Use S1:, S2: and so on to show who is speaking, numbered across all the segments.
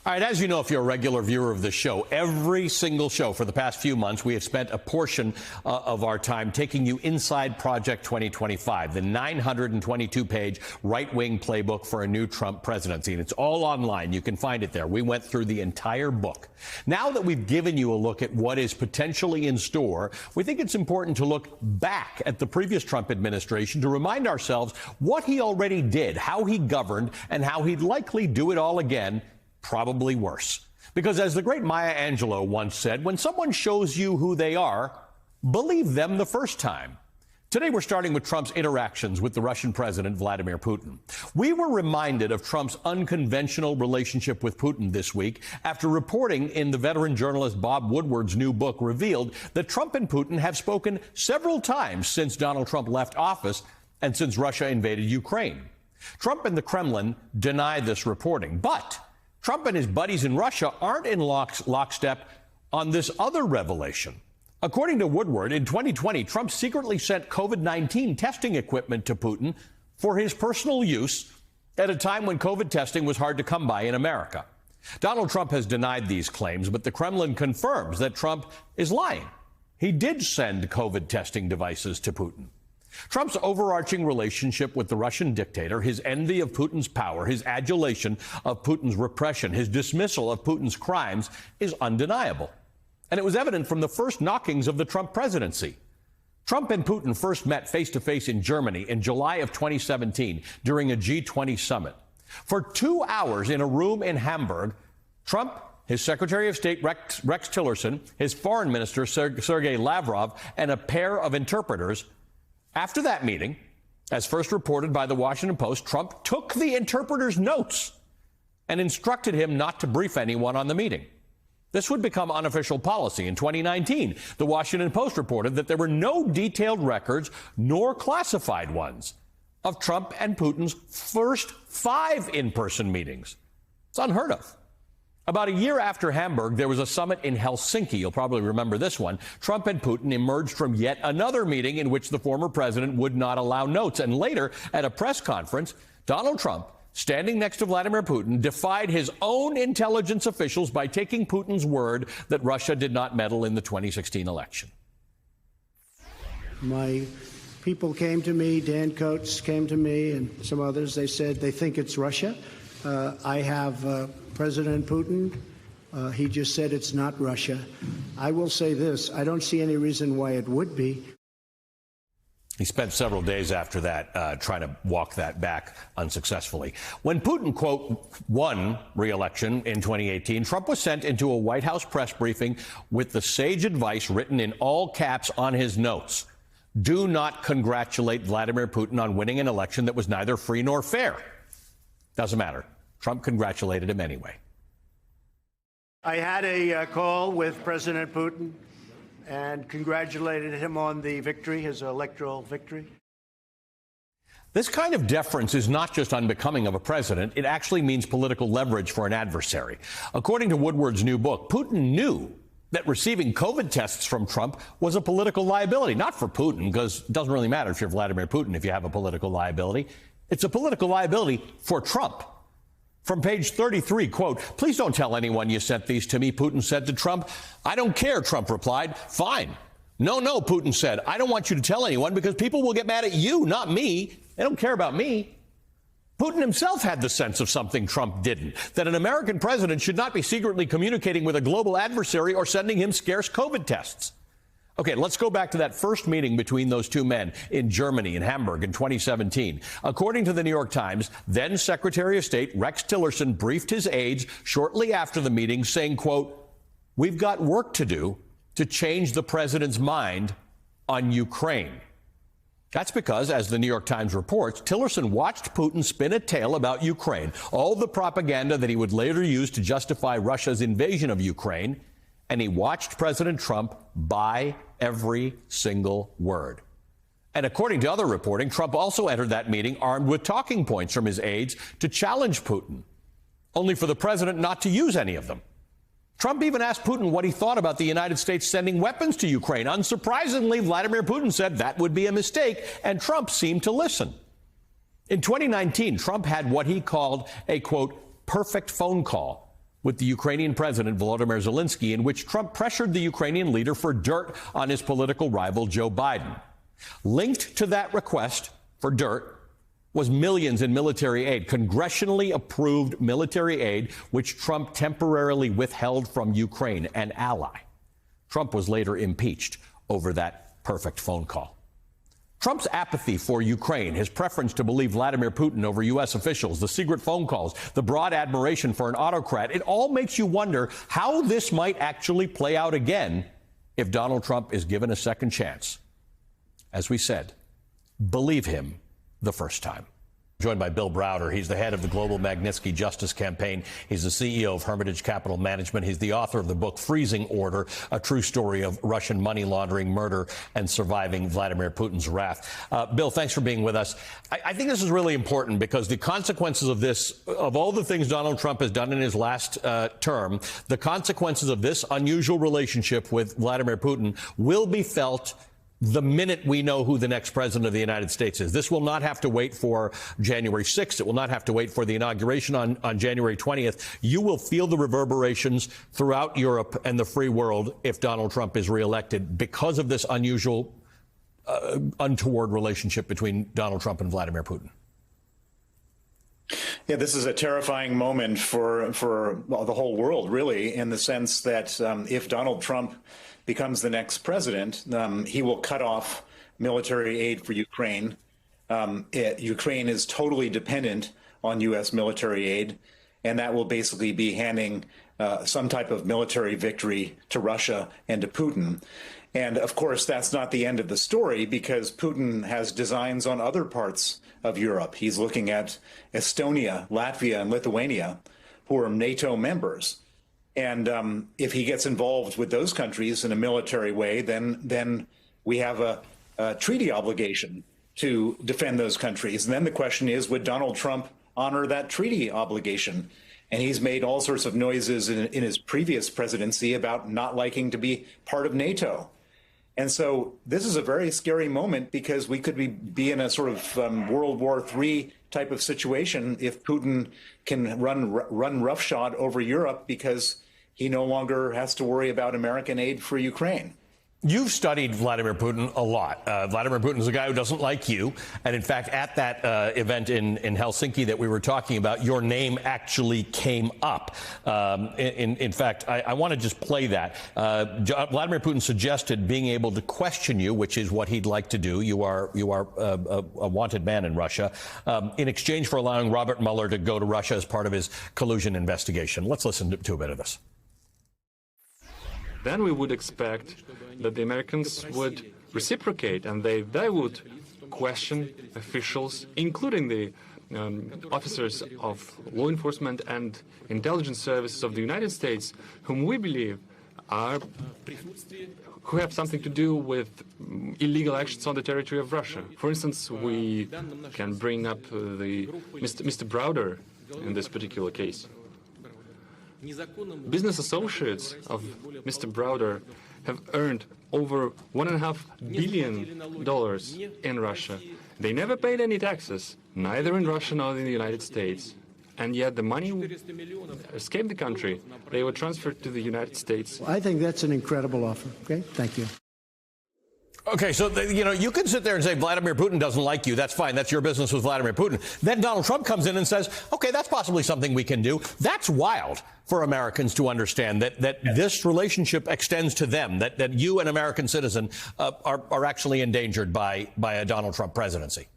S1: All right, as you know, if you're a regular viewer of the show, every single show for the past few months, we have spent a portion of our time taking you inside Project 2025, the 922-page right-wing playbook for a new Trump presidency. And it's all online. You can find it there. We went through the entire book. Now that we've given you a look at what is potentially in store, we think it's important to look back at the previous Trump administration to remind ourselves what he already did, how he governed, and how he'd likely do it all again, probably worse. Because as the great Maya Angelou once said, when someone shows you who they are, believe them the first time. Today, we're starting with Trump's interactions with the Russian President, Vladimir Putin. We were reminded of Trump's unconventional relationship with Putin this week after reporting in the veteran journalist Bob Woodward's new book revealed that Trump and Putin have spoken several times since Donald Trump left office and since Russia invaded Ukraine. Trump and the Kremlin deny this reporting, but Trump and his buddies in Russia aren't in lockstep on this other revelation. According to Woodward, in 2020, Trump secretly sent COVID-19 testing equipment to Putin for his personal use at a time when COVID testing was hard to come by in America. Donald Trump has denied these claims, but the Kremlin confirms that Trump is lying. He did send COVID testing devices to Putin. Trump's overarching relationship with the Russian dictator, his envy of Putin's power, his adulation of Putin's repression, his dismissal of Putin's crimes is undeniable. And it was evident from the first knockings of the Trump presidency. Trump and Putin first met face-to-face in Germany in July of 2017 during a G20 summit. For 2 hours in a room in Hamburg, Trump, his Secretary of State Rex Tillerson, his Foreign Minister Sergei Lavrov, and a pair of interpreters. After that meeting, as first reported by the Washington Post, Trump took the interpreter's notes and instructed him not to brief anyone on the meeting. This would become unofficial policy. In 2019, the Washington Post reported that there were no detailed records, nor classified ones, of Trump and Putin's first 5 in-person meetings. It's unheard of. About a year after Hamburg, there was a summit in Helsinki. You'll probably remember this one. Trump and Putin emerged from yet another meeting in which the former president would not allow notes. And later, at a press conference, Donald Trump, standing next to Vladimir Putin, defied his own intelligence officials by taking Putin's word that Russia did not meddle in the 2016 election.
S2: My people came to me, Dan Coates came to me, and some others. They said they think it's Russia. I have President Putin. He just said it's not Russia. I will say this. I don't see any reason why it would be.
S1: He spent several days after that trying to walk that back unsuccessfully. When Putin, quote, won re-election in 2018, Trump was sent into a White House press briefing with the sage advice written in all caps on his notes. Do not congratulate Vladimir Putin on winning an election that was neither free nor fair. Doesn't matter. Trump congratulated him anyway.
S2: I had a call with President Putin and congratulated him on the victory, his electoral victory.
S1: This kind of deference is not just unbecoming of a president. It actually means political leverage for an adversary. According to Woodward's new book, Putin knew that receiving COVID tests from Trump was a political liability. Not for Putin, because it doesn't really matter if you're Vladimir Putin if you have a political liability. It's a political liability for Trump. From page 33, quote, please don't tell anyone you sent these to me, Putin said to Trump. I don't care, Trump replied. Fine. No, Putin said. I don't want you to tell anyone because people will get mad at you, not me. They don't care about me. Putin himself had the sense of something Trump didn't, that an American president should not be secretly communicating with a global adversary or sending him scarce COVID tests. Okay, let's go back to that first meeting between those two men in Germany, in Hamburg, in 2017. According to the New York Times, then Secretary of State Rex Tillerson briefed his aides shortly after the meeting saying, quote, we've got work to do to change the president's mind on Ukraine. That's because, as the New York Times reports, Tillerson watched Putin spin a tale about Ukraine, all the propaganda that he would later use to justify Russia's invasion of Ukraine, and he watched President Trump buy every single word. And according to other reporting, Trump also entered that meeting armed with talking points from his aides to challenge Putin, only for the president not to use any of them. Trump even asked Putin what he thought about the United States sending weapons to Ukraine. Unsurprisingly, Vladimir Putin said that would be a mistake, and Trump seemed to listen. In 2019, Trump had what he called a, quote, perfect phone call with the Ukrainian president, Volodymyr Zelensky, in which Trump pressured the Ukrainian leader for dirt on his political rival, Joe Biden. Linked to that request for dirt was millions in military aid, congressionally approved military aid, which Trump temporarily withheld from Ukraine, an ally. Trump was later impeached over that perfect phone call. Trump's apathy for Ukraine, his preference to believe Vladimir Putin over U.S. officials, the secret phone calls, the broad admiration for an autocrat, it all makes you wonder how this might actually play out again if Donald Trump is given a second chance. As we said, believe him the first time. Joined by Bill Browder. He's the head of the Global Magnitsky Justice Campaign. He's the CEO of Hermitage Capital Management. He's the author of the book Freezing Order, a true story of Russian money laundering, murder, and surviving Vladimir Putin's wrath. Bill, thanks for being with us. I think this is really important because the consequences of this, of all the things Donald Trump has done in his last term, the consequences of this unusual relationship with Vladimir Putin will be felt the minute we know who the next president of the United States is. This will not have to wait for January 6th. It will not have to wait for the inauguration on January 20th. You will feel the reverberations throughout Europe and the free world if Donald Trump is reelected because of this unusual, untoward relationship between Donald Trump and Vladimir Putin.
S3: Yeah, this is a terrifying moment for the whole world, really, in the sense that if Donald Trump becomes the next president, he will cut off military aid for Ukraine. Ukraine is totally dependent on U.S. military aid, and that will basically be handing some type of military victory to Russia and to Putin. And of course, that's not the end of the story, because Putin has designs on other parts of Europe. He's looking at Estonia, Latvia, and Lithuania, who are NATO members. And if he gets involved with those countries in a military way, then we have a treaty obligation to defend those countries. And then the question is, would Donald Trump honor that treaty obligation? And he's made all sorts of noises in his previous presidency about not liking to be part of NATO. And so this is a very scary moment, because we could be in a sort of World War III type of situation if Putin can run roughshod over Europe, because he no longer has to worry about American aid for Ukraine.
S1: You've studied Vladimir Putin a lot. Vladimir Putin is a guy who doesn't like you. And in fact, at that event in Helsinki that we were talking about, your name actually came up. In fact, I want to just play that. Vladimir Putin suggested being able to question you, which is what he'd like to do. You are a wanted man in Russia, in exchange for allowing Robert Mueller to go to Russia as part of his collusion investigation. Let's listen to a bit of this.
S4: Then we would expect that the Americans would reciprocate, and they would question officials, including the officers of law enforcement and intelligence services of the United States, whom we believe who have something to do with illegal actions on the territory of Russia. For instance, we can bring up Mr. Browder in this particular case. Business associates of Mr. Browder have earned over $1.5 billion in Russia. They never paid any taxes, neither in Russia nor in the United States. And yet the money escaped the country. They were transferred to the United States.
S2: I think that's an incredible offer. Okay, thank you.
S1: Okay, so, you can sit there and say Vladimir Putin doesn't like you. That's fine. That's your business with Vladimir Putin. Then Donald Trump comes in and says, okay, that's possibly something we can do. That's wild for Americans to understand that this relationship extends to them, that you, an American citizen, are actually endangered by a Donald Trump presidency.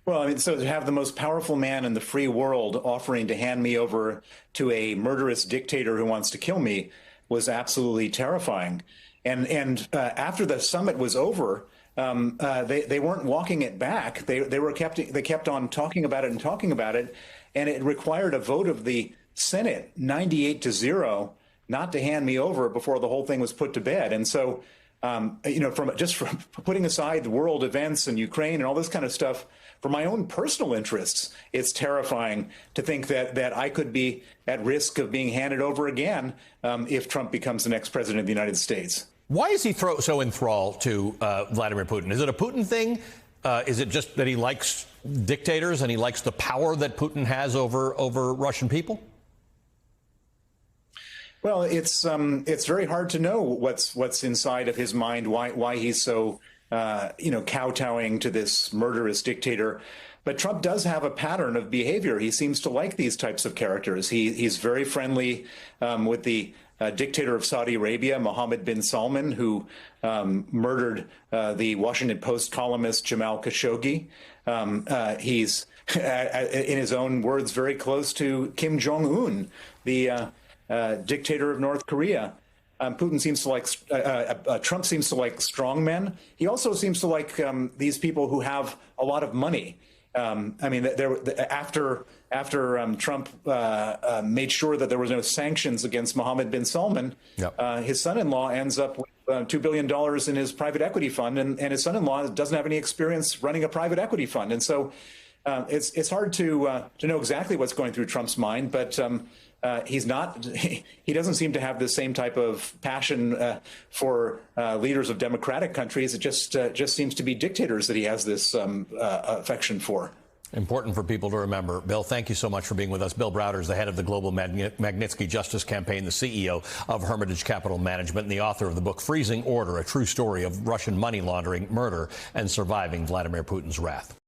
S3: Well, I mean, so to have the most powerful man in the free world offering to hand me over to a murderous dictator who wants to kill me was absolutely terrifying. And after the summit was over, they weren't walking it back. They kept on talking about it, and it required a vote of the Senate, 98-0, not to hand me over before the whole thing was put to bed. And so, from putting aside the world events and Ukraine and all this kind of stuff, for my own personal interests, it's terrifying to think that I could be at risk of being handed over again if Trump becomes the next president of the United States.
S1: Why is he so enthralled to Vladimir Putin? Is it a Putin thing? Is it just that he likes dictators and he likes the power that Putin has over Russian people?
S3: Well, it's very hard to know what's inside of his mind, why he's so kowtowing to this murderous dictator. But Trump does have a pattern of behavior. He seems to like these types of characters. He's very friendly with the dictator of Saudi Arabia, Mohammed bin Salman, who murdered the Washington Post columnist Jamal Khashoggi. He's, in his own words, very close to Kim Jong-un, the dictator of North Korea. Putin seems to like, Trump seems to like strong men. He also seems to like these people who have a lot of money. I mean, after Trump made sure that there was no sanctions against Mohammed bin Salman, yep. His son-in-law ends up with $2 billion in his private equity fund, and his son-in-law doesn't have any experience running a private equity fund. And so it's hard to know exactly what's going through Trump's mind, but he doesn't seem to have the same type of passion for leaders of democratic countries. It just seems to be dictators that he has this affection for.
S1: Important for people to remember. Bill, thank you so much for being with us. Bill Browder is the head of the Global Magnitsky Justice Campaign, the CEO of Hermitage Capital Management, and the author of the book Freezing Order, a true story of Russian money laundering, murder, and surviving Vladimir Putin's wrath.